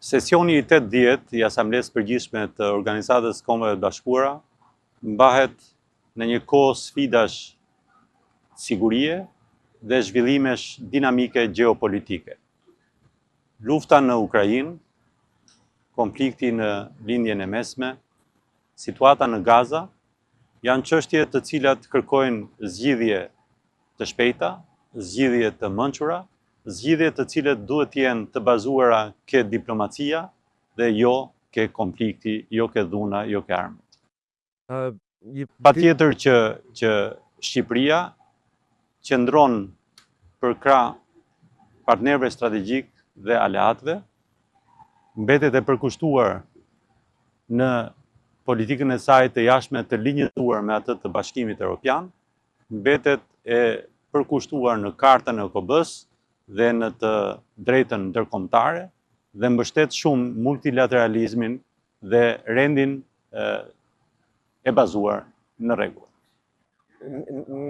Sesioni i 8-10 i Asamblesë Përgjithshme të Organizatës Kombeve të Bashkuara mbahet në një kohë sfidash sigurie dhe zhvillimesh dinamike gjeopolitike. Lufta në Ukrainë, konflikti në lindjen e mesme, situata në Gaza janë çështje të cilat kërkojnë zgjidhje të shpejta, zgjidhje të mençura, zgjidhje të cilët duhet të jenë të bazuara ke diplomacia dhe jo ke konflikti, jo ke dhuna, jo ke armët. Patjetër që Shqipëria qëndron për krah partnerëve strategjik dhe aleatëve, mbetet e përkushtuar në politikën e saj të jashtme të linjëtuar me atë të Bashkimit Evropian, mbetet e përkushtuar në Kartën e OKB-s dhe në të drejtën ndërkombëtare dhe mbështet shumë multilateralizmin dhe rendin e bazuar në rregull.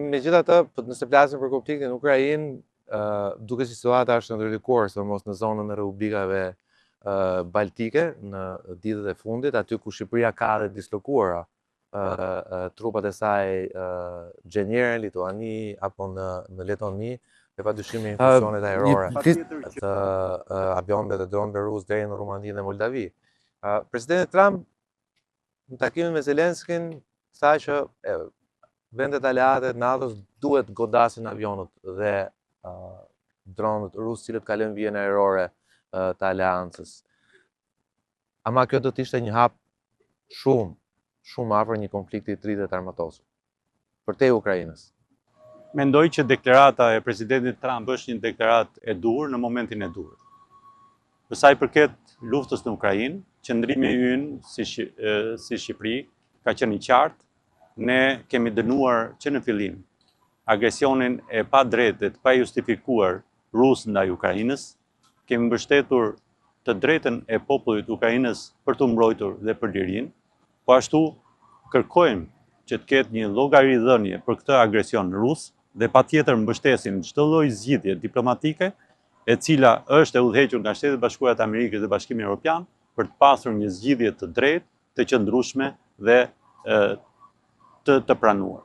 Megjithatë, nëse flasim për konfliktin në Ukrainë, duke si situata është ndërlikuar, sidomos në zonën e republikave baltike, në ditët e fundit, aty ku Shqipëria ka dhe dislokuara trupat e saj gjeniere në Lituani apo në Letoni, dhe pa dyshime infusionet ajrore të avionëve dhe dronëve rusë deri në Rumani dhe Moldavi. Presidenti Trump në takimin me Zelenskin tha që vendet aleate të NATO-s duhet godasin avionët dhe dronët rusë cilët kalojnë vijën ajrore të aleancës. Ama kjo do të ishte një hap shumë afër një konflikti i tretë të armatosur për te Ukrainës. Mendoj që deklarata e presidentit Trump është një deklaratë e duhur në momentin e duhur. Për sa i përket luftës në Ukrainë, qëndrimi ynë si Shqipëri ka qenë i qartë. Ne kemi dënuar që në fillim agresionin e padrejtë dhe të pajustifikuar rus ndaj Ukrainës, kemi mbështetur të drejtën e popullit të Ukrainës për të mbrojtur dhe për lirinë, po ashtu kërkojmë që të ketë një llogaridhënie për këtë agresion rus dhe patjetër mbështesim çdo lloj zgjidhje diplomatike e cila është e udhëhequr nga Shtetet Bashkuara të Amerikës dhe Bashkimi Evropian për të pasur një zgjidhje të drejtë, të qëndrueshme dhe të pranuar.